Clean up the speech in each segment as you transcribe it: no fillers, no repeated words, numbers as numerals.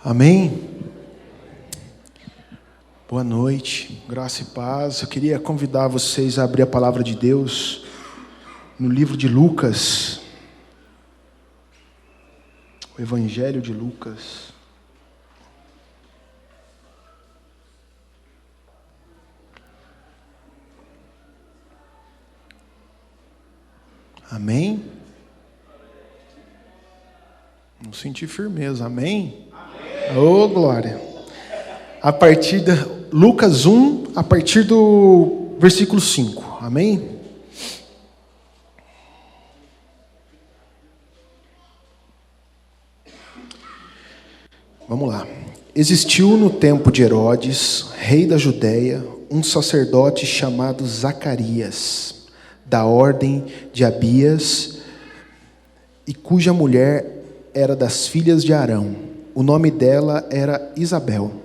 Amém? Boa noite, graça e paz. Eu queria convidar vocês a abrir a palavra de Deus no livro de Lucas, o Evangelho de Lucas. Amém? Não senti firmeza, amém? Ô, glória! A partir de Lucas 1, a partir do versículo 5, amém? Vamos lá. Existiu no tempo de Herodes, rei da Judéia, um sacerdote chamado Zacarias, da ordem de Abias, e cuja mulher era das filhas de Arão. O nome dela era Isabel.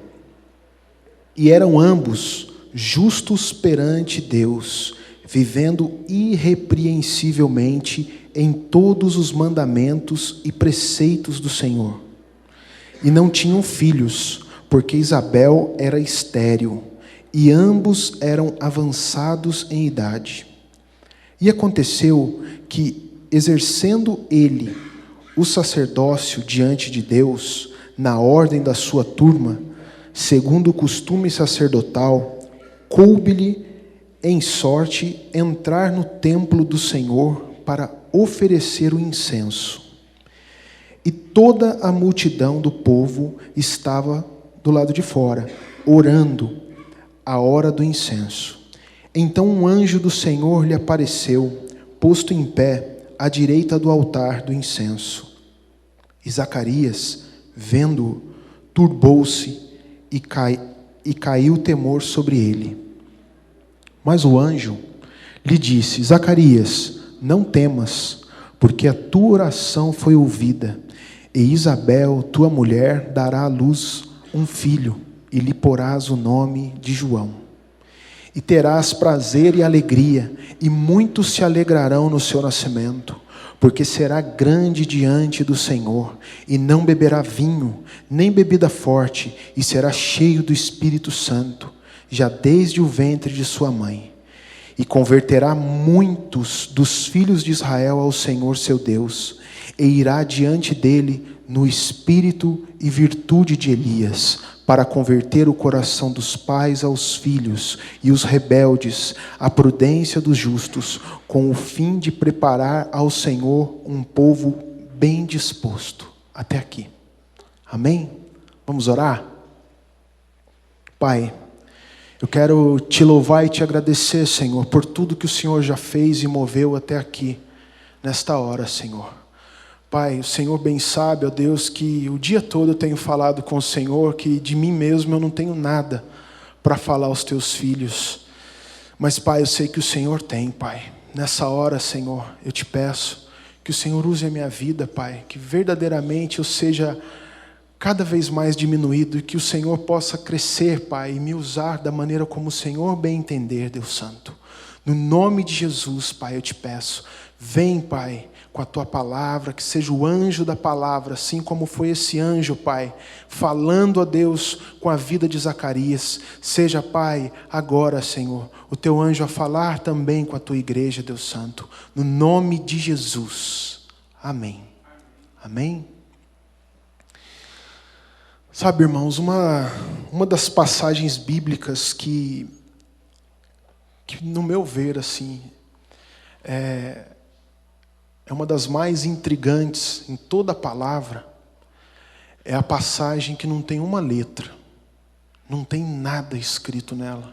E eram ambos justos perante Deus, vivendo irrepreensivelmente em todos os mandamentos e preceitos do Senhor. E não tinham filhos, porque Isabel era estéril, e ambos eram avançados em idade. E aconteceu que, exercendo ele o sacerdócio diante de Deus, na ordem da sua turma, segundo o costume sacerdotal, coube-lhe em sorte entrar no templo do Senhor para oferecer o incenso. E toda a multidão do povo estava do lado de fora, orando a hora do incenso. Então um anjo do Senhor lhe apareceu, posto em pé à direita do altar do incenso. E Zacarias, vendo-o, turbou-se e caiu temor sobre ele. Mas o anjo lhe disse: Zacarias, não temas, porque a tua oração foi ouvida, e Isabel, tua mulher, dará à luz um filho, e lhe porás o nome de João. E terás prazer e alegria, e muitos se alegrarão no seu nascimento, porque será grande diante do Senhor, e não beberá vinho, nem bebida forte, e será cheio do Espírito Santo, já desde o ventre de sua mãe. E converterá muitos dos filhos de Israel ao Senhor seu Deus, e irá diante dele no espírito e virtude de Elias, para converter o coração dos pais aos filhos e os rebeldes à prudência dos justos, com o fim de preparar ao Senhor um povo bem disposto. Até aqui. Amém? Vamos orar? Pai, eu quero te louvar e te agradecer, Senhor, por tudo que o Senhor já fez e moveu até aqui, nesta hora, Senhor. Pai, o Senhor bem sabe, ó Deus, que o dia todo eu tenho falado com o Senhor, que de mim mesmo eu não tenho nada para falar aos teus filhos. Mas, Pai, eu sei que o Senhor tem, Pai. Nessa hora, Senhor, eu te peço que o Senhor use a minha vida, Pai, que verdadeiramente eu seja cada vez mais diminuído e que o Senhor possa crescer, Pai, e me usar da maneira como o Senhor bem entender, Deus Santo. No nome de Jesus, Pai, eu te peço, vem, Pai, com a tua palavra, que seja o anjo da palavra, assim como foi esse anjo, Pai, falando a Deus com a vida de Zacarias. Seja, Pai, agora, Senhor, o teu anjo a falar também com a tua igreja, Deus Santo, no nome de Jesus. Amém. Amém. Sabe, irmãos, uma das passagens bíblicas que no meu ver, assim, é uma das mais intrigantes em toda a palavra, é a passagem que não tem uma letra, não tem nada escrito nela.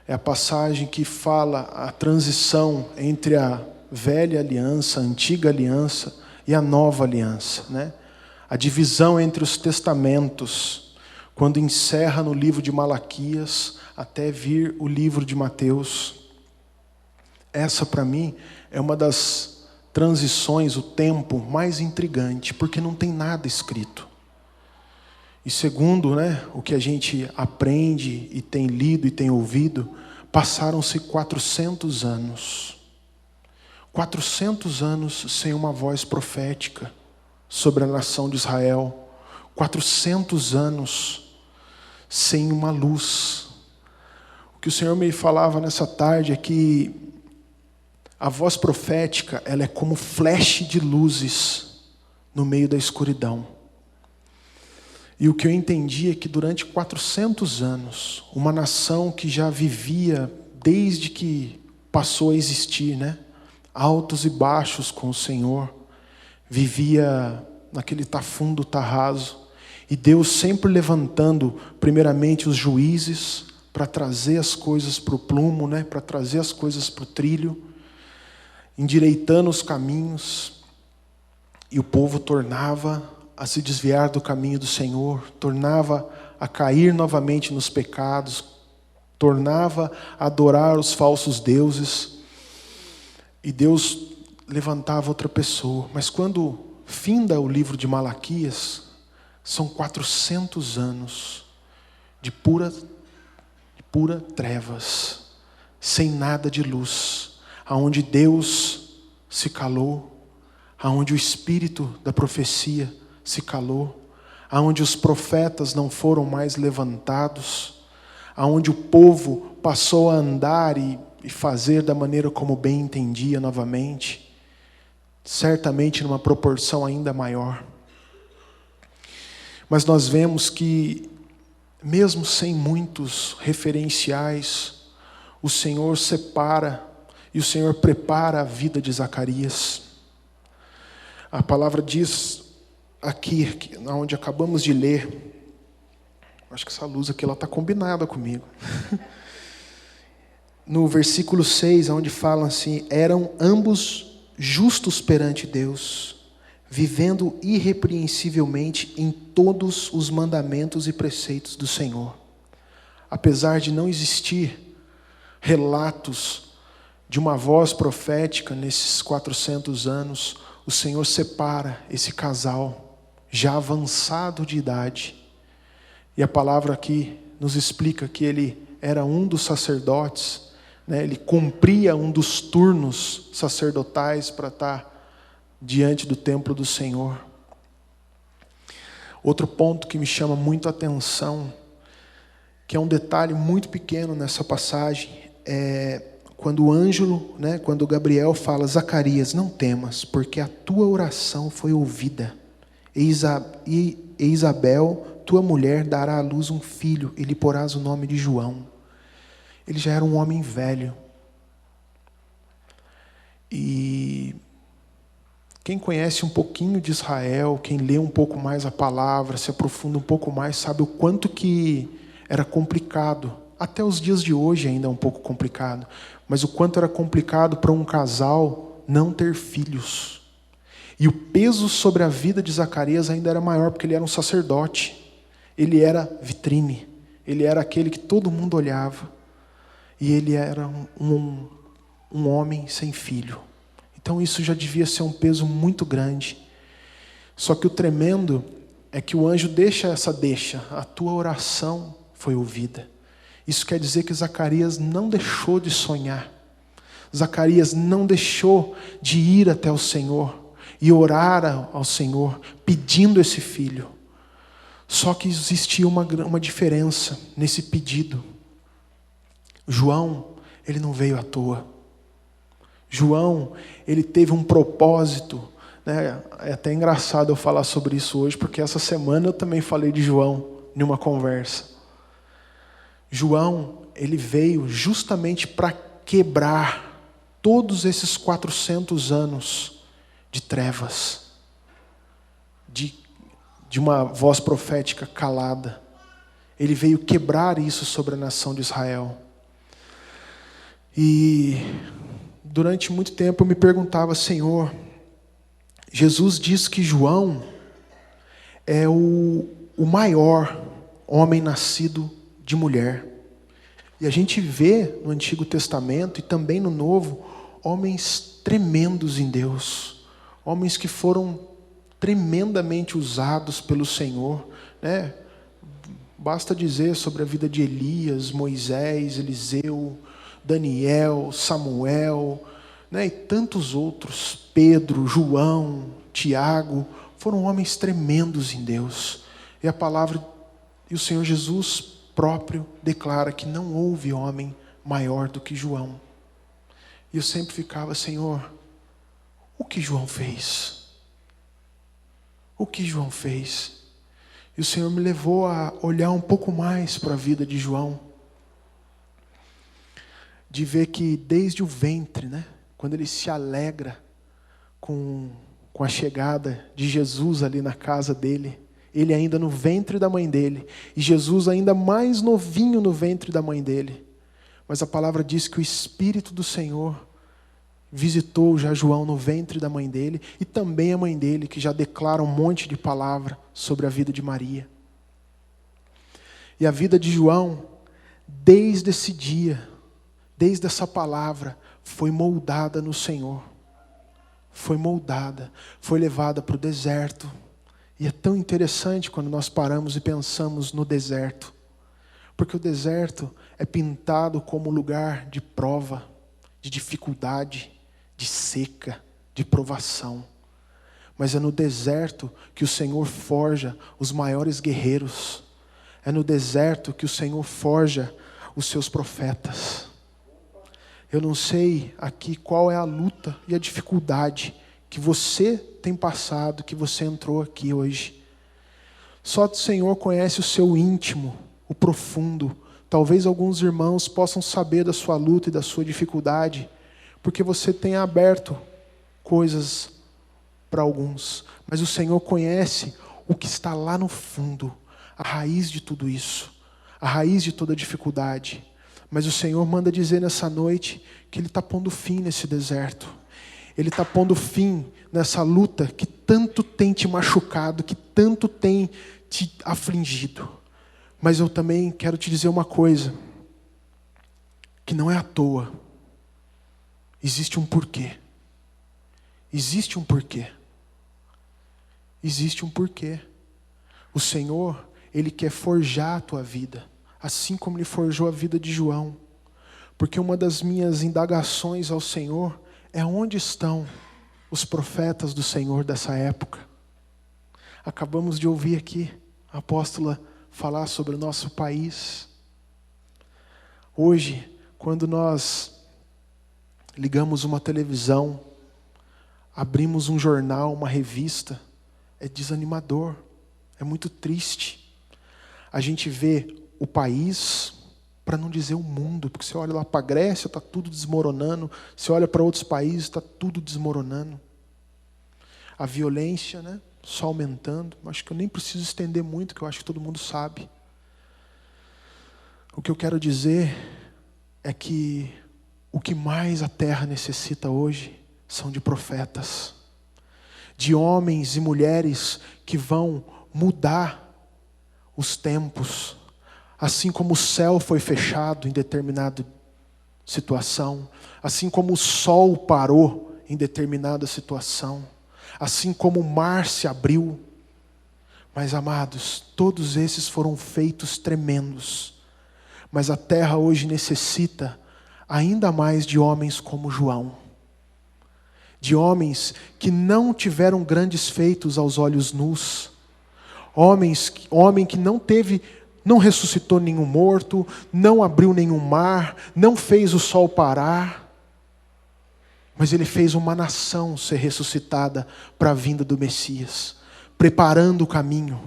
É a passagem que fala a transição entre a velha aliança, a antiga aliança e a nova aliança, né? A divisão entre os testamentos, quando encerra no livro de Malaquias até vir o livro de Mateus. Essa, para mim, é uma das transições, o tempo mais intrigante, porque não tem nada escrito. E segundo, o que a gente aprende e tem lido e tem ouvido, passaram-se 400 anos. 400 anos sem uma voz profética sobre a nação de Israel. 400 anos sem uma luz. O que o Senhor me falava nessa tarde é que a voz profética, ela é como flash de luzes no meio da escuridão. E o que eu entendi é que durante 400 anos, uma nação que já vivia desde que passou a existir, né? Altos e baixos com o Senhor, vivia naquele tá fundo, tá raso, e Deus sempre levantando primeiramente os juízes para trazer as coisas para o plumo, né? Para trazer as coisas para o trilho, endireitando os caminhos, e o povo tornava a se desviar do caminho do Senhor, tornava a cair novamente nos pecados, tornava a adorar os falsos deuses, e Deus levantava outra pessoa. Mas quando finda o livro de Malaquias, são 400 anos de pura trevas, sem nada de luz, aonde Deus se calou, aonde o espírito da profecia se calou, aonde os profetas não foram mais levantados, aonde o povo passou a andar e fazer da maneira como bem entendia novamente, certamente numa proporção ainda maior. Mas nós vemos que, mesmo sem muitos referenciais, o Senhor separa e o Senhor prepara a vida de Zacarias. A palavra diz aqui, onde acabamos de ler, acho que essa luz aqui está combinada comigo. No versículo 6, onde fala assim: eram ambos justos perante Deus, vivendo irrepreensivelmente em todos os mandamentos e preceitos do Senhor. Apesar de não existir relatos de uma voz profética nesses 400 anos, o Senhor separa esse casal, já avançado de idade. E a palavra aqui nos explica que ele era um dos sacerdotes, né? Ele cumpria um dos turnos sacerdotais para estar diante do templo do Senhor. Outro ponto que me chama muito a atenção, que é um detalhe muito pequeno nessa passagem, é quando o anjo, né, quando Gabriel fala: Zacarias, não temas, porque a tua oração foi ouvida. E Isabel, tua mulher, dará à luz um filho, e lhe porás o nome de João. Ele já era um homem velho. E quem conhece um pouquinho de Israel, quem lê um pouco mais a palavra, se aprofunda um pouco mais, sabe o quanto que era complicado. Até os dias de hoje ainda é um pouco complicado. Mas o quanto era complicado para um casal não ter filhos. E o peso sobre a vida de Zacarias ainda era maior, porque ele era um sacerdote. Ele era vitrine. Ele era aquele que todo mundo olhava. E ele era um homem sem filho. Então isso já devia ser um peso muito grande. Só que o tremendo é que o anjo deixa. A tua oração foi ouvida. Isso quer dizer que Zacarias não deixou de sonhar. Zacarias não deixou de ir até o Senhor e orar ao Senhor, pedindo esse filho. Só que existia uma diferença nesse pedido. João, ele não veio à toa. João, ele teve um propósito, né? É até engraçado eu falar sobre isso hoje, porque essa semana eu também falei de João em uma conversa. João, ele veio justamente para quebrar todos esses 400 anos de trevas, de uma voz profética calada. Ele veio quebrar isso sobre a nação de Israel. E durante muito tempo eu me perguntava: Senhor, Jesus diz que João é o maior homem nascido de mulher. E a gente vê no Antigo Testamento e também no Novo, homens tremendos em Deus, homens que foram tremendamente usados pelo Senhor, né? Basta dizer sobre a vida de Elias, Moisés, Eliseu, Daniel, Samuel, né? E tantos outros, Pedro, João, Tiago, foram homens tremendos em Deus, E a palavra, e o Senhor Jesus próprio declara que não houve homem maior do que João. E eu sempre ficava, Senhor, o que João fez? O que João fez? E o Senhor me levou a olhar um pouco mais para a vida de João. De ver que desde o ventre, né, quando ele se alegra com a chegada de Jesus ali na casa dele, ele ainda no ventre da mãe dele, e Jesus ainda mais novinho no ventre da mãe dele. Mas a palavra diz que o Espírito do Senhor visitou já João no ventre da mãe dele, e também a mãe dele, que já declara um monte de palavra sobre a vida de Maria. E a vida de João, desde esse dia, desde essa palavra, foi moldada no Senhor. Foi moldada, foi levada para o deserto. E é tão interessante quando nós paramos e pensamos no deserto. Porque o deserto é pintado como lugar de prova, de dificuldade, de seca, de provação. Mas é no deserto que o Senhor forja os maiores guerreiros. É no deserto que o Senhor forja os seus profetas. Eu não sei aqui qual é a luta e a dificuldade que você tem passado, que você entrou aqui hoje. Só o Senhor conhece o seu íntimo, o profundo. Talvez alguns irmãos possam saber da sua luta e da sua dificuldade, porque você tem aberto coisas para alguns. Mas o Senhor conhece o que está lá no fundo, a raiz de tudo isso, a raiz de toda dificuldade. Mas o Senhor manda dizer nessa noite que Ele está pondo fim nesse deserto. Ele está pondo fim nessa luta que tanto tem te machucado, que tanto tem te afligido. Mas eu também quero te dizer uma coisa, que não é à toa. Existe um porquê. Existe um porquê. Existe um porquê. O Senhor, Ele quer forjar a tua vida, assim como Ele forjou a vida de João. Porque uma das minhas indagações ao Senhor é onde estão os profetas do Senhor dessa época. Acabamos de ouvir aqui a apóstola falar sobre o nosso país. Hoje, quando nós ligamos uma televisão, abrimos um jornal, uma revista, é desanimador, é muito triste. A gente vê o país, para não dizer o mundo, porque você olha lá para a Grécia, está tudo desmoronando, você olha para outros países, está tudo desmoronando. A violência, né, só aumentando. Acho que eu nem preciso estender muito, que eu acho que todo mundo sabe. O que eu quero dizer é que o que mais a terra necessita hoje são de profetas, de homens e mulheres que vão mudar os tempos, assim como o céu foi fechado em determinada situação, assim como o sol parou em determinada situação, assim como o mar se abriu. Mas, amados, todos esses foram feitos tremendos. Mas a terra hoje necessita ainda mais de homens como João. De homens que não tiveram grandes feitos aos olhos nus. Homem que não ressuscitou nenhum morto, não abriu nenhum mar, não fez o sol parar. Mas ele fez uma nação ser ressuscitada para a vinda do Messias, preparando o caminho,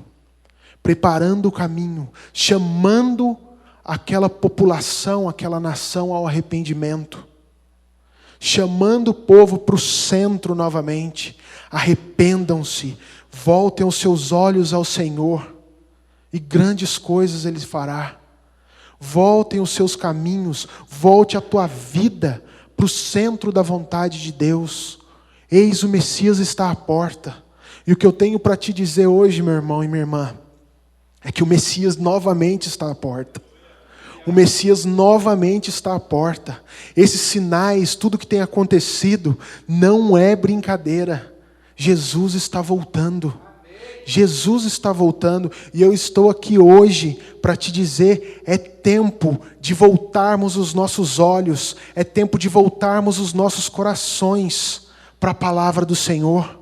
chamando aquela população, aquela nação ao arrependimento, chamando o povo para o centro novamente. Arrependam-se, voltem os seus olhos ao Senhor, e grandes coisas Ele fará. Voltem os seus caminhos, volte a tua vida para o centro da vontade de Deus. Eis o Messias está à porta. E o que eu tenho para te dizer hoje, meu irmão e minha irmã, é que o Messias novamente está à porta. O Messias novamente está à porta. Esses sinais, tudo que tem acontecido, não é brincadeira. Jesus está voltando. Jesus está voltando, e eu estou aqui hoje para te dizer, é tempo de voltarmos os nossos olhos, é tempo de voltarmos os nossos corações para a palavra do Senhor.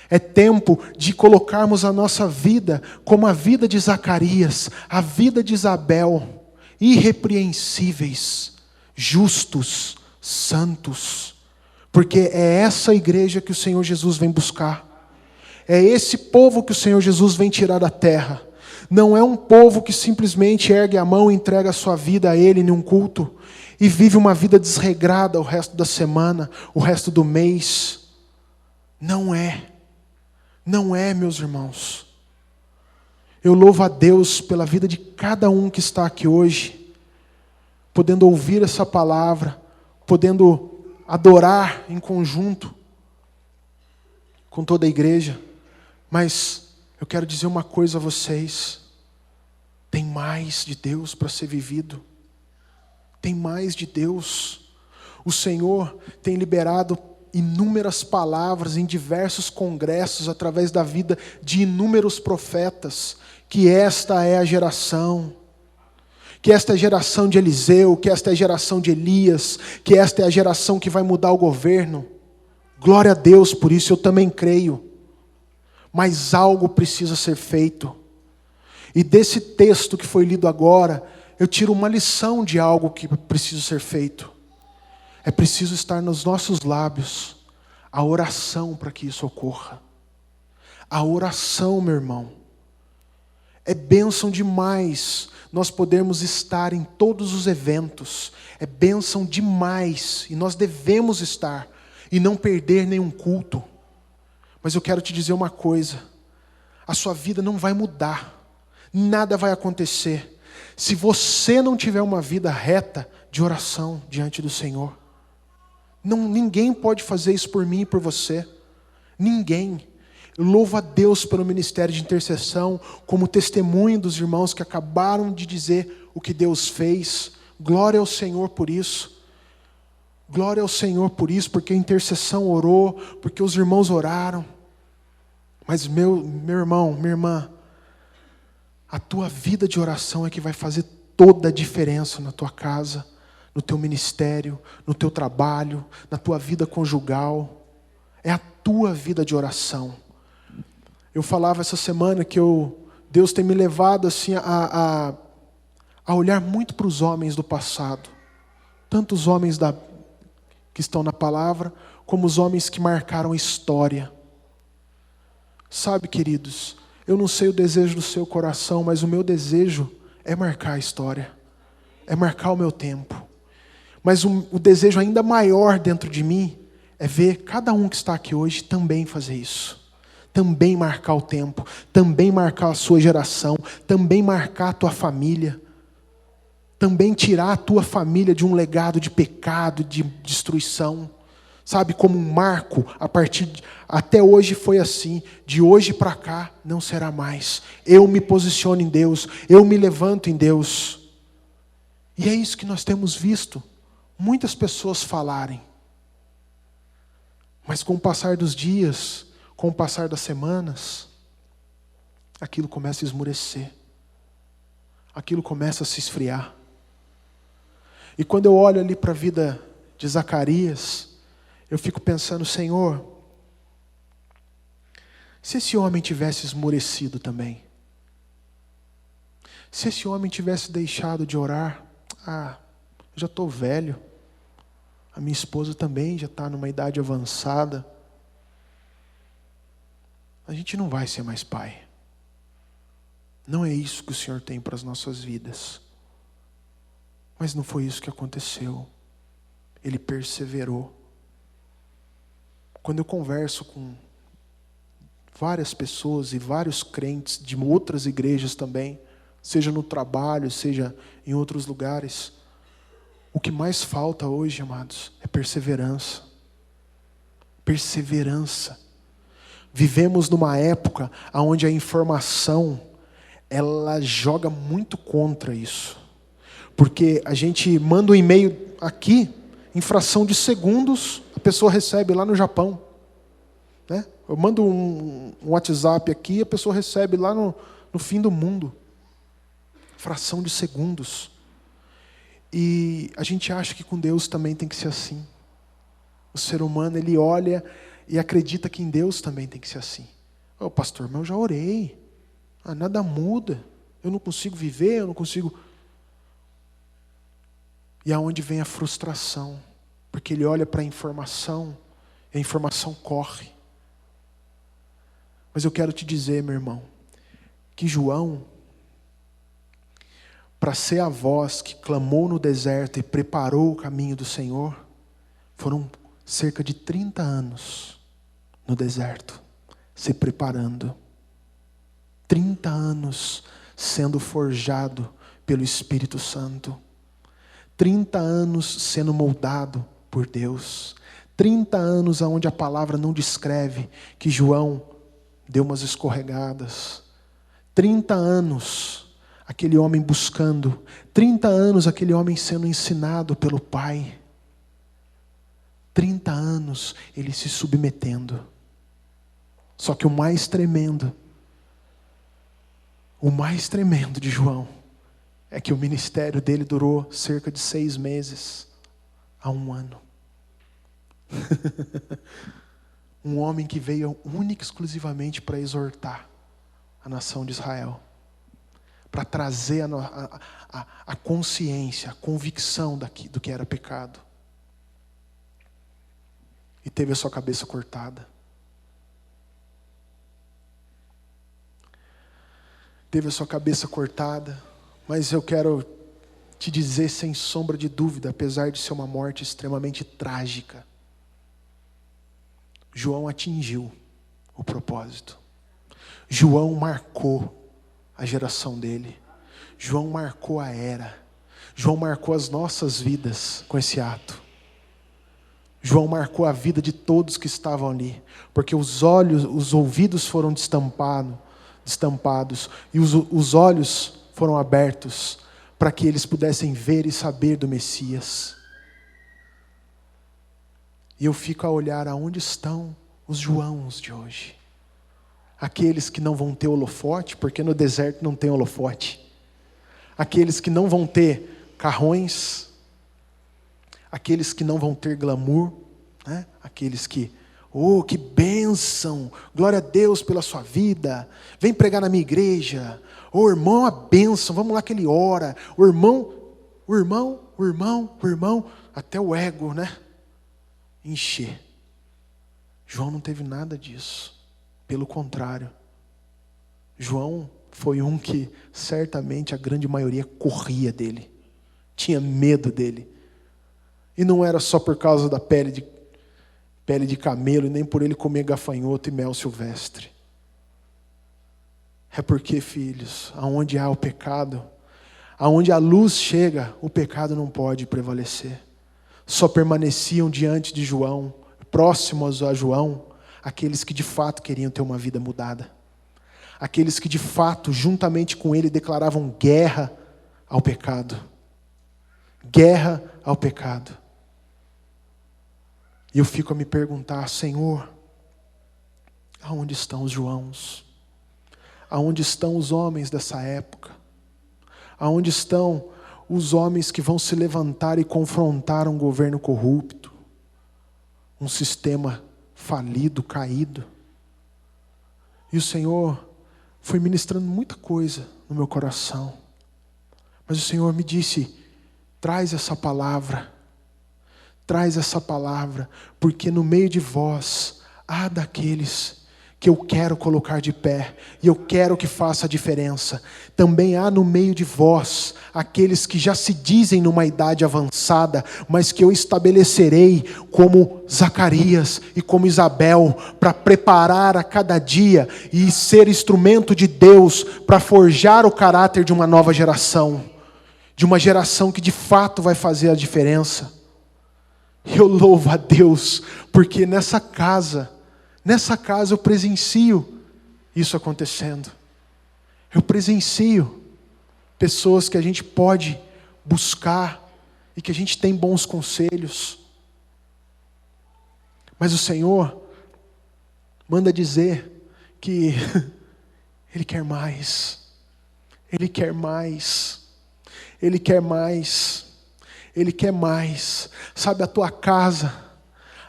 É tempo de colocarmos a nossa vida como a vida de Zacarias, a vida de Isabel, irrepreensíveis, justos, santos, porque é essa igreja que o Senhor Jesus vem buscar. É esse povo que o Senhor Jesus vem tirar da terra. Não é um povo que simplesmente ergue a mão e entrega a sua vida a Ele em um culto e vive uma vida desregrada o resto da semana, o resto do mês. Não é. Não é, meus irmãos. Eu louvo a Deus pela vida de cada um que está aqui hoje, podendo ouvir essa palavra, podendo adorar em conjunto com toda a igreja. Mas eu quero dizer uma coisa a vocês: tem mais de Deus para ser vivido. Tem mais de Deus. O Senhor tem liberado inúmeras palavras em diversos congressos, através da vida de inúmeros profetas, que esta é a geração, que esta é a geração de Eliseu, que esta é a geração de Elias, que esta é a geração que vai mudar o governo. Glória a Deus por isso, eu também creio. Mas algo precisa ser feito. E desse texto que foi lido agora, eu tiro uma lição de algo que precisa ser feito. É preciso estar nos nossos lábios a oração para que isso ocorra. A oração, meu irmão. É bênção demais nós podermos estar em todos os eventos. É bênção demais. E nós devemos estar. E não perder nenhum culto. Mas eu quero te dizer uma coisa. A sua vida não vai mudar. Nada vai acontecer se você não tiver uma vida reta de oração diante do Senhor. Não, ninguém pode fazer isso por mim e por você. Ninguém. Eu louvo a Deus pelo ministério de intercessão, como testemunho dos irmãos que acabaram de dizer o que Deus fez. Glória ao Senhor por isso. Glória ao Senhor por isso, porque a intercessão orou, porque os irmãos oraram. Mas meu irmão, minha irmã, a tua vida de oração é que vai fazer toda a diferença na tua casa, no teu ministério, no teu trabalho, na tua vida conjugal. É a tua vida de oração. Eu falava essa semana que Deus tem me levado assim a olhar muito para os homens do passado. Tanto os homens que estão na palavra, como os homens que marcaram a história. Sabe, queridos, eu não sei o desejo do seu coração, mas o meu desejo é marcar a história. É marcar o meu tempo. Mas o desejo ainda maior dentro de mim é ver cada um que está aqui hoje também fazer isso. Também marcar o tempo, também marcar a sua geração, também marcar a tua família. Também tirar a tua família de um legado de pecado, de destruição. Sabe, como um marco, até hoje foi assim, de hoje para cá não será mais. Eu me posiciono em Deus, eu me levanto em Deus. E é isso que nós temos visto muitas pessoas falarem. Mas com o passar dos dias, com o passar das semanas, aquilo começa a esmurecer. Aquilo começa a se esfriar. E quando eu olho ali para a vida de Zacarias, eu fico pensando, Senhor, se esse homem tivesse esmurecido também, se esse homem tivesse deixado de orar, eu já estou velho, a minha esposa também já está numa idade avançada, a gente não vai ser mais pai. Não é isso que o Senhor tem para as nossas vidas. Mas não foi isso que aconteceu. Ele perseverou. Quando eu converso com várias pessoas e vários crentes de outras igrejas também, seja no trabalho, seja em outros lugares, o que mais falta hoje, amados, é perseverança. Perseverança. Vivemos numa época onde a informação, ela joga muito contra isso. Porque a gente manda um e-mail aqui, em fração de segundos, a pessoa recebe lá no Japão. Né? Eu mando um WhatsApp aqui, a pessoa recebe lá no fim do mundo. Fração de segundos. E a gente acha que com Deus também tem que ser assim. O ser humano, ele olha e acredita que em Deus também tem que ser assim. Ô pastor, mas eu já orei. Nada muda. Eu não consigo viver, eu não consigo... E aonde vem a frustração? Porque ele olha para a informação, e a informação corre. Mas eu quero te dizer, meu irmão, que João, para ser a voz que clamou no deserto e preparou o caminho do Senhor, foram cerca de 30 anos no deserto, se preparando. 30 anos sendo forjado pelo Espírito Santo. 30 anos sendo moldado por Deus. 30 anos onde a palavra não descreve que João deu umas escorregadas. 30 anos aquele homem buscando. 30 anos aquele homem sendo ensinado pelo Pai. 30 anos ele se submetendo. Só que o mais tremendo de João é que o ministério dele durou cerca de 6 meses a 1 ano. Um homem que veio única e exclusivamente para exortar a nação de Israel, para trazer a consciência, a convicção do que era pecado. E teve a sua cabeça cortada. Teve a sua cabeça cortada, mas eu quero te dizer sem sombra de dúvida, apesar de ser uma morte extremamente trágica, João atingiu o propósito. João marcou a geração dele. João marcou a era. João marcou as nossas vidas com esse ato. João marcou a vida de todos que estavam ali, porque os ouvidos foram destampados e os olhos foram abertos para que eles pudessem ver e saber do Messias. E eu fico a olhar aonde estão os Joãos de hoje. Aqueles que não vão ter holofote, porque no deserto não tem holofote. Aqueles que não vão ter carrões. Aqueles que não vão ter glamour. Né? Aqueles que, que bênção, glória a Deus pela sua vida. Vem pregar na minha igreja. Irmão, a bênção, vamos lá que ele ora. O irmão, até o ego, né? Encher. João não teve nada disso. Pelo contrário. João foi um que certamente a grande maioria corria dele. Tinha medo dele. E não era só por causa da pele de camelo, e nem por ele comer gafanhoto e mel silvestre. É porque, filhos, aonde há o pecado, aonde a luz chega, o pecado não pode prevalecer. Só permaneciam diante de João, próximos a João, aqueles que de fato queriam ter uma vida mudada. Aqueles que de fato, juntamente com ele, declaravam guerra ao pecado. Guerra ao pecado. E eu fico a me perguntar, Senhor, aonde estão os Joãos? Aonde estão os homens dessa época? Aonde estão os homens que vão se levantar e confrontar um governo corrupto? Um sistema falido, caído? E o Senhor foi ministrando muita coisa no meu coração. Mas o Senhor me disse, traz essa palavra, porque no meio de vós há daqueles que eu quero colocar de pé, e eu quero que faça a diferença. Também há no meio de vós aqueles que já se dizem numa idade avançada, mas que eu estabelecerei como Zacarias e como Isabel, para preparar a cada dia e ser instrumento de Deus para forjar o caráter de uma nova geração, de uma geração que de fato vai fazer a diferença. Eu louvo a Deus, porque nessa casa eu presencio isso acontecendo. Eu presencio pessoas que a gente pode buscar e que a gente tem bons conselhos. Mas o Senhor manda dizer que Ele quer mais. Ele quer mais. Ele quer mais. Ele quer mais. Sabe, a tua casa,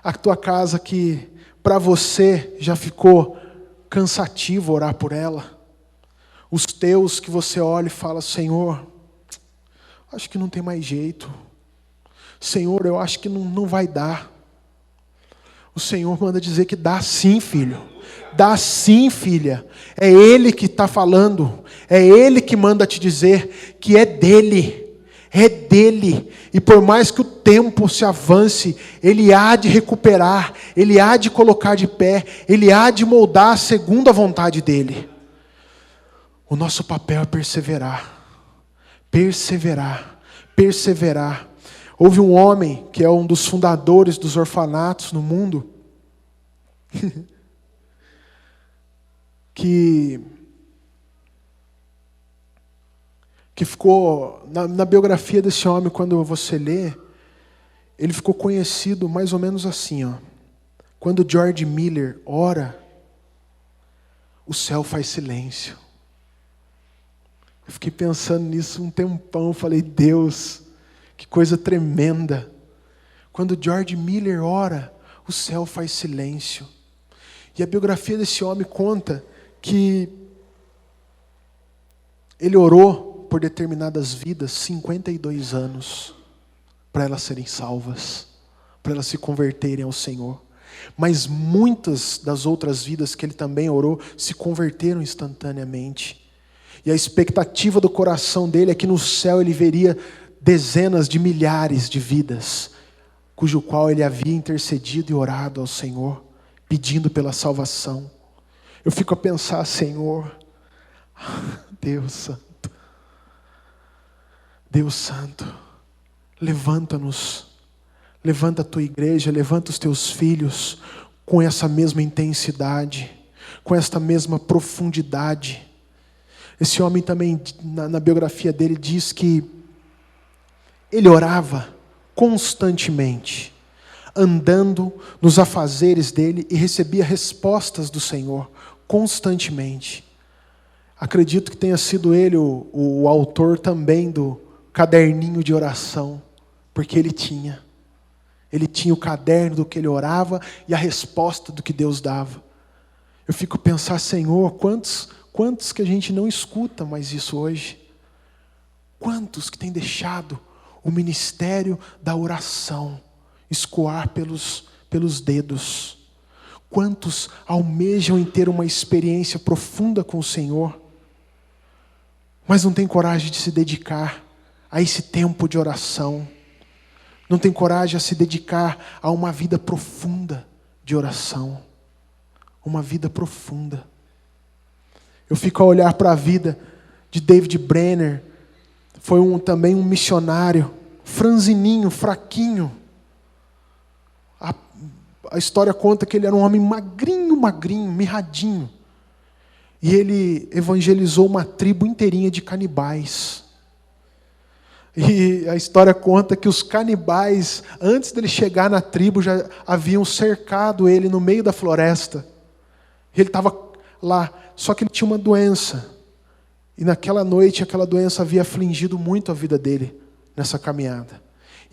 a tua casa que para você já ficou cansativo orar por ela. Os teus que você olha e fala: Senhor, acho que não tem mais jeito. Senhor, eu acho que não vai dar. O Senhor manda dizer que dá sim, filho. Dá sim, filha. É Ele que está falando. É Ele que manda te dizer que é dEle. É dEle. E por mais que o tempo se avance, Ele há de recuperar. Ele há de colocar de pé. Ele há de moldar segundo a vontade dEle. O nosso papel é perseverar. Perseverar. Perseverar. Houve um homem que é um dos fundadores dos orfanatos no mundo, que ficou, na biografia desse homem, quando você lê, ele ficou conhecido mais ou menos assim, ó. Quando George Miller ora, o céu faz silêncio. Eu fiquei pensando nisso um tempão, falei: Deus, que coisa tremenda. Quando George Miller ora, o céu faz silêncio. E a biografia desse homem conta que ele orou por determinadas vidas 52 anos para elas serem salvas, para elas se converterem ao Senhor. Mas muitas das outras vidas que ele também orou se converteram instantaneamente. E a expectativa do coração dele é que no céu ele veria dezenas de milhares de vidas, cujo qual ele havia intercedido e orado ao Senhor, pedindo pela salvação. Eu fico a pensar: Senhor, Deus Santo, Deus Santo, levanta-nos, levanta a tua igreja, levanta os teus filhos com essa mesma intensidade, com esta mesma profundidade. Esse homem também, na biografia dele, diz que ele orava constantemente, andando nos afazeres dele, e recebia respostas do Senhor constantemente. Acredito que tenha sido ele o autor também do caderninho de oração, porque ele tinha o caderno do que ele orava e a resposta do que Deus dava. Eu fico a pensar: Senhor, quantos que a gente não escuta mais isso hoje? Quantos que têm deixado o ministério da oração escoar pelos dedos? Quantos almejam em ter uma experiência profunda com o Senhor, mas não têm coragem de se dedicar a esse tempo de oração? Não têm coragem a se dedicar a uma vida profunda de oração? Uma vida profunda. Eu fico a olhar para a vida de David Brenner. Foi também um missionário, franzininho, fraquinho. A história conta que ele era um homem magrinho, mirradinho. E ele evangelizou uma tribo inteirinha de canibais. E a história conta que os canibais, antes dele chegar na tribo, já haviam cercado ele no meio da floresta. Ele estava lá, só que ele tinha uma doença. E naquela noite, aquela doença havia afligido muito a vida dele, nessa caminhada.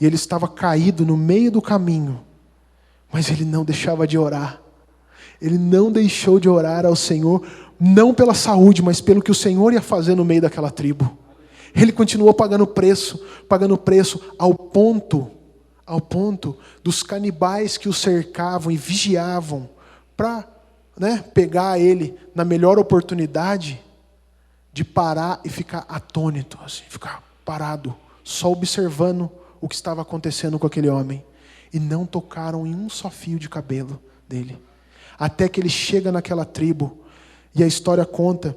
E ele estava caído no meio do caminho, mas ele não deixava de orar. Ele não deixou de orar ao Senhor, não pela saúde, mas pelo que o Senhor ia fazer no meio daquela tribo. Ele continuou pagando preço ao ponto dos canibais que o cercavam e vigiavam para pegar ele na melhor oportunidade, de parar e ficar atônito, assim, ficar parado, só observando o que estava acontecendo com aquele homem. E não tocaram em um só fio de cabelo dele. Até que ele chega naquela tribo, e a história conta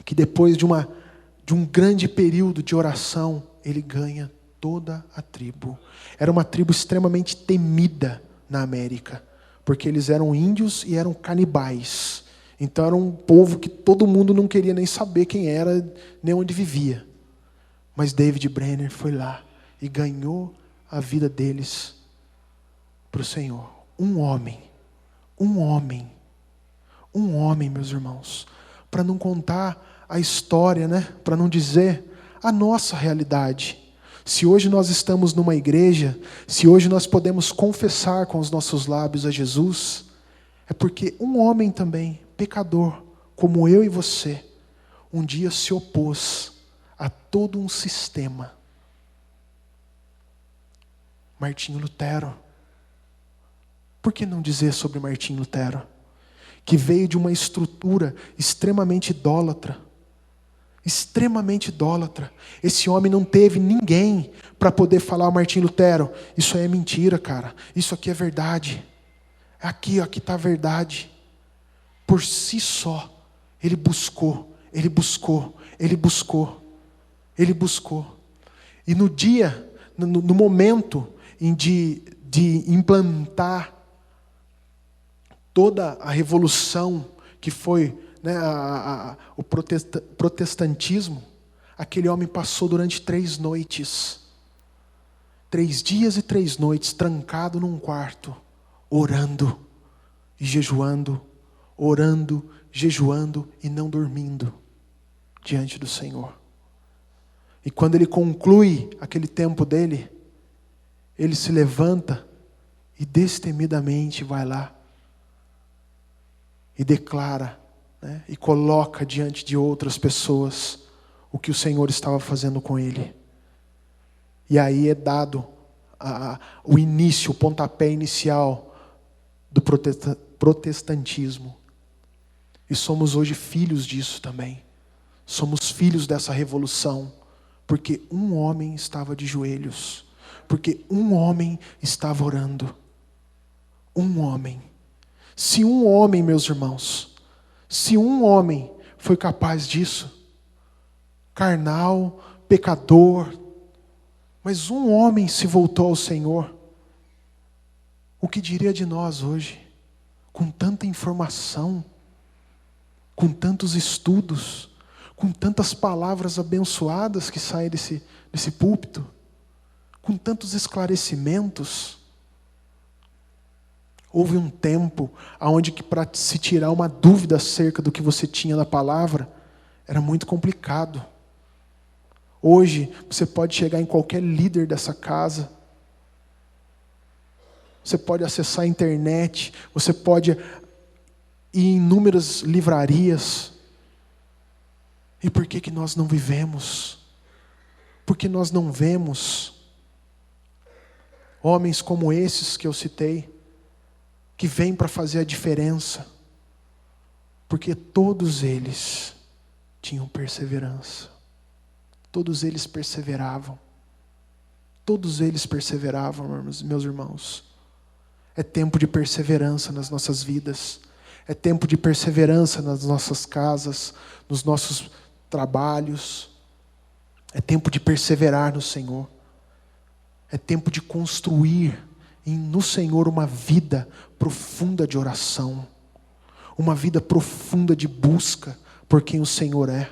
que depois de um grande período de oração, ele ganha toda a tribo. Era uma tribo extremamente temida na América, porque eles eram índios e eram canibais. Então era um povo que todo mundo não queria nem saber quem era, nem onde vivia. Mas David Brenner foi lá e ganhou a vida deles para o Senhor. Um homem, meus irmãos, para não contar a história, para não dizer a nossa realidade. Se hoje nós estamos numa igreja, se hoje nós podemos confessar com os nossos lábios a Jesus, é porque um homem também, pecador, como eu e você, um dia se opôs a todo um sistema. Martinho Lutero. Por que não dizer sobre Martinho Lutero? Que veio de uma estrutura extremamente idólatra. Extremamente idólatra. Esse homem não teve ninguém para poder falar: Martinho Lutero, isso aí é mentira, cara. Isso aqui é verdade. Aqui está a verdade. Por si só, ele buscou. E no dia, no momento de implantar toda a revolução que foi, né, o protestantismo, aquele homem passou durante 3 noites, 3 dias e 3 noites, trancado num quarto, orando e jejuando, orando, jejuando e não dormindo diante do Senhor. E quando ele conclui aquele tempo dele, ele se levanta e destemidamente vai lá e declara, né, e coloca diante de outras pessoas o que o Senhor estava fazendo com ele. E aí é dado o início, o pontapé inicial do protestantismo. E somos hoje filhos disso também. Somos filhos dessa revolução, porque um homem estava de joelhos, porque um homem estava orando. Um homem. Se um homem, meus irmãos, se um homem foi capaz disso, carnal, pecador, mas um homem se voltou ao Senhor, o que diria de nós hoje? Com tanta informação, com tantos estudos, com tantas palavras abençoadas que saem desse púlpito, com tantos esclarecimentos. Houve um tempo onde que para se tirar uma dúvida acerca do que você tinha na palavra, era muito complicado. Hoje, você pode chegar em qualquer líder dessa casa, você pode acessar a internet, você pode ir em inúmeras livrarias. E por que nós não vivemos? Porque nós não vemos homens como esses que eu citei, que vêm para fazer a diferença, porque todos eles tinham perseverança, todos eles perseveravam, meus irmãos. É tempo de perseverança nas nossas vidas, é tempo de perseverança nas nossas casas, nos nossos trabalhos, é tempo de perseverar no Senhor, é tempo de construir no Senhor uma vida profunda de oração, uma vida profunda de busca por quem o Senhor é.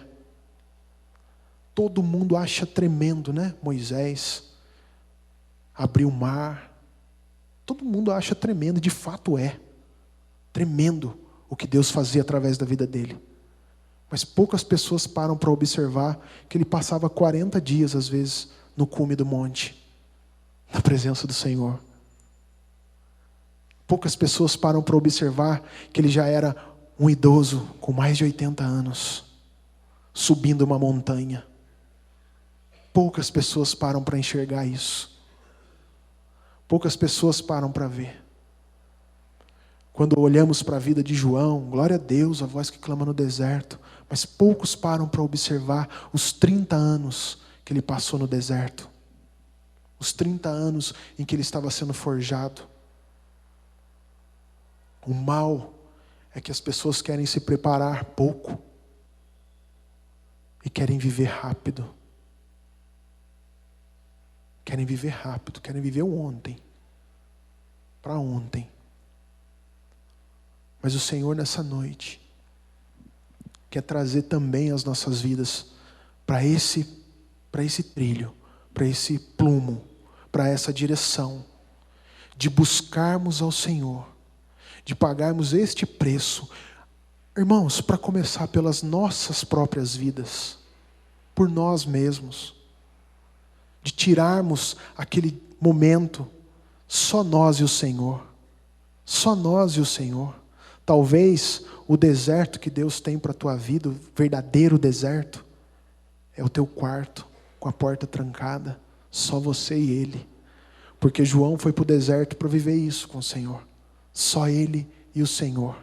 Todo mundo acha tremendo, né? Moisés abriu o mar, todo mundo acha tremendo, de fato é tremendo o que Deus fazia através da vida dele. Mas poucas pessoas param para observar que ele passava 40 dias, às vezes, no cume do monte, na presença do Senhor. Poucas pessoas param para observar que ele já era um idoso com mais de 80 anos, subindo uma montanha. Poucas pessoas param para enxergar isso. Poucas pessoas param para ver. Quando olhamos para a vida de João, glória a Deus, a voz que clama no deserto, mas poucos param para observar os 30 anos que ele passou no deserto. Os 30 anos em que ele estava sendo forjado. O mal é que as pessoas querem se preparar pouco e querem viver rápido. Querem viver rápido, querem viver o ontem, para ontem. Mas o Senhor nessa noite quer trazer também as nossas vidas para esse trilho, para esse plumo, para essa direção de buscarmos ao Senhor, de pagarmos este preço, irmãos, para começar pelas nossas próprias vidas, por nós mesmos, de tirarmos aquele momento, só nós e o Senhor. Só nós e o Senhor. Talvez o deserto que Deus tem para a tua vida, o verdadeiro deserto, é o teu quarto, com a porta trancada, só você e Ele. Porque João foi para o deserto para viver isso com o Senhor. Só Ele e o Senhor.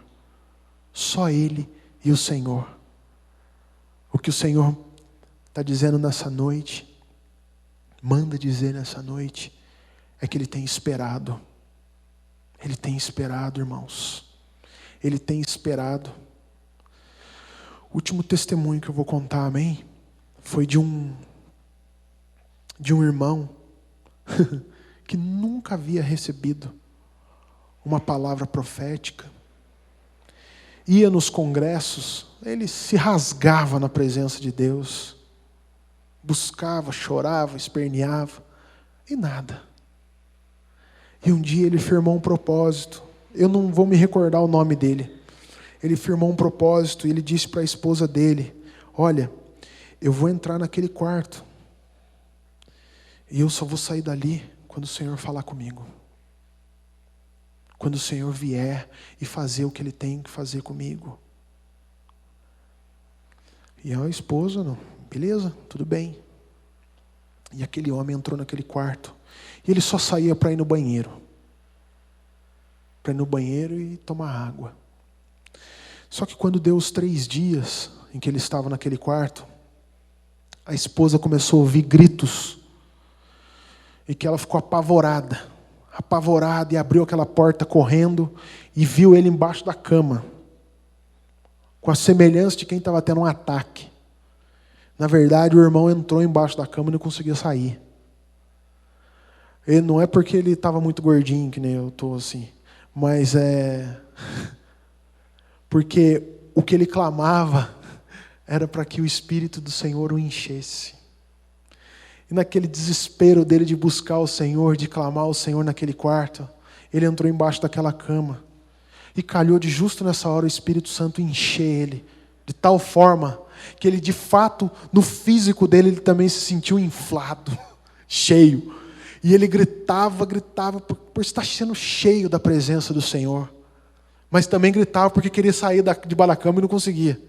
Só Ele e o Senhor. O que o Senhor está dizendo nessa noite, manda dizer nessa noite, é que Ele tem esperado. Ele tem esperado, irmãos. Ele tem esperado. O último testemunho que eu vou contar, amém? Foi de um irmão que nunca havia recebido uma palavra profética. Ia nos congressos, ele se rasgava na presença de Deus. Buscava, chorava, esperneava, e nada. E um dia ele firmou um propósito. Eu não vou me recordar o nome dele. Ele firmou um propósito e ele disse para a esposa dele: olha, eu vou entrar naquele quarto. E eu só vou sair dali quando o Senhor falar comigo. Quando o Senhor vier e fazer o que Ele tem que fazer comigo. E a esposa, não, beleza, tudo bem. E aquele homem entrou naquele quarto. E ele só saía para ir no banheiro. Para ir no banheiro e tomar água. Só que quando deu os 3 dias em que ele estava naquele quarto, a esposa começou a ouvir gritos. E que ela ficou apavorada, e abriu aquela porta correndo e viu ele embaixo da cama, com a semelhança de quem estava tendo um ataque. Na verdade, o irmão entrou embaixo da cama e não conseguia sair. Ele, não é porque ele estava muito gordinho, que nem eu estou assim, mas porque o que ele clamava era para que o Espírito do Senhor o enchesse. E naquele desespero dele de buscar o Senhor, de clamar ao Senhor naquele quarto, ele entrou embaixo daquela cama. E calhou de justo nessa hora o Espírito Santo encher ele, de tal forma que ele de fato, no físico dele, ele também se sentiu inflado, cheio. E ele gritava por estar sendo cheio da presença do Senhor. Mas também gritava porque queria sair debaixo da cama e não conseguia.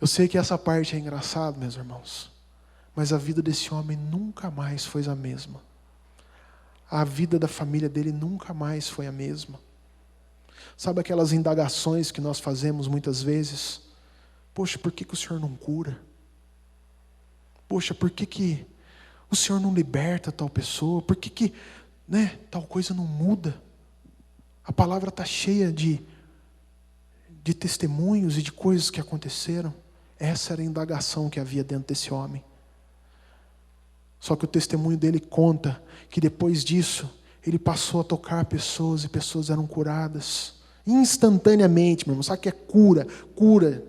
Eu sei que essa parte é engraçada, meus irmãos. Mas a vida desse homem nunca mais foi a mesma. A vida da família dele nunca mais foi a mesma. Sabe aquelas indagações que nós fazemos muitas vezes? Poxa, por que o Senhor não cura? Poxa, por que o Senhor não liberta tal pessoa? Por que tal coisa não muda? A palavra está cheia de testemunhos e de coisas que aconteceram. Essa era a indagação que havia dentro desse homem. Só que o testemunho dele conta que depois disso, ele passou a tocar pessoas e pessoas eram curadas. Instantaneamente, meu irmão. Sabe o que é cura? Cura.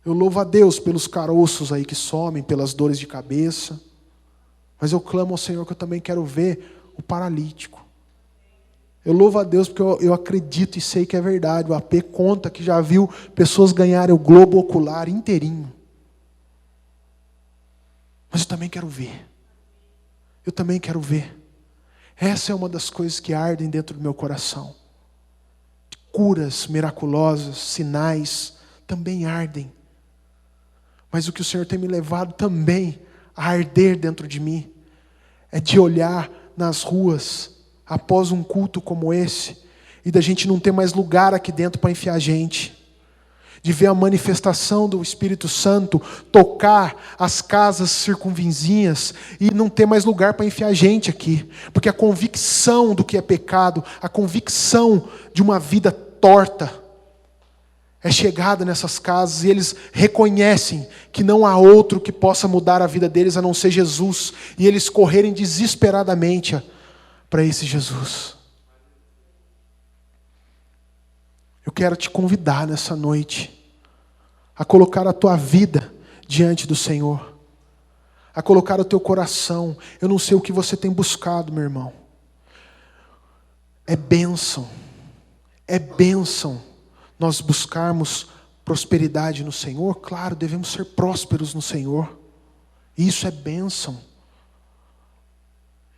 Eu louvo a Deus pelos caroços aí que somem, pelas dores de cabeça. Mas eu clamo ao Senhor que eu também quero ver o paralítico. Eu louvo a Deus porque eu acredito e sei que é verdade. O AP conta que já viu pessoas ganharem o globo ocular inteirinho. Mas eu também quero ver. Eu também quero ver. Essa é uma das coisas que ardem dentro do meu coração. Curas miraculosas, sinais, também ardem. Mas o que o Senhor tem me levado também a arder dentro de mim, é de olhar nas ruas, após um culto como esse, e da gente não ter mais lugar aqui dentro para enfiar gente. De ver a manifestação do Espírito Santo tocar as casas circunvizinhas e não ter mais lugar para enfiar gente aqui. Porque a convicção do que é pecado, a convicção de uma vida torta, é chegada nessas casas e eles reconhecem que não há outro que possa mudar a vida deles a não ser Jesus. E eles correrem desesperadamente para esse Jesus. Eu quero te convidar nessa noite a colocar a tua vida diante do Senhor, a colocar o teu coração. Eu não sei o que você tem buscado, meu irmão. É bênção nós buscarmos prosperidade no Senhor. Claro, devemos ser prósperos no Senhor. Isso é bênção.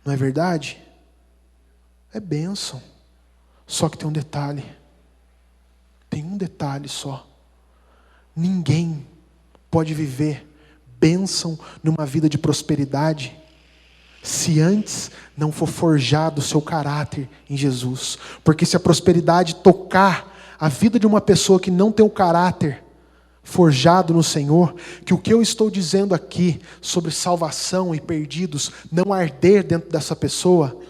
Não é verdade? É bênção. Só que tem um detalhe. Tem um detalhe só. Ninguém pode viver bênção numa vida de prosperidade se antes não for forjado o seu caráter em Jesus. Porque se a prosperidade tocar a vida de uma pessoa que não tem o caráter forjado no Senhor, que o que eu estou dizendo aqui sobre salvação e perdidos não arder dentro dessa pessoa,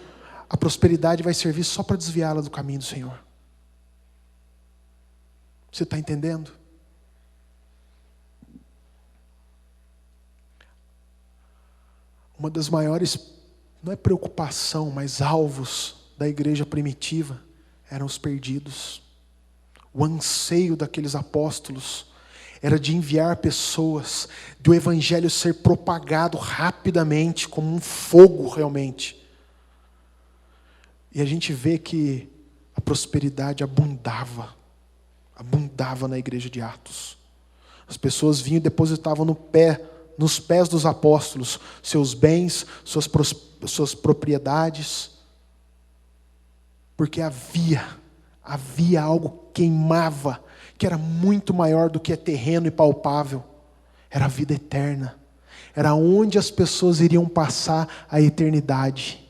a prosperidade vai servir só para desviá-la do caminho do Senhor. Você está entendendo? Uma das maiores, não é preocupação, mas alvos da igreja primitiva eram os perdidos. O anseio daqueles apóstolos era de enviar pessoas, do evangelho ser propagado rapidamente, como um fogo realmente. E a gente vê que a prosperidade abundava na igreja de Atos. As pessoas vinham e depositavam nos pés dos apóstolos, seus bens, suas propriedades, porque havia algo que queimava, que era muito maior do que é terreno e palpável. Era a vida eterna. Era onde as pessoas iriam passar a eternidade.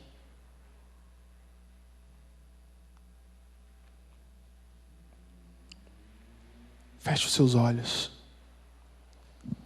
Feche os seus olhos.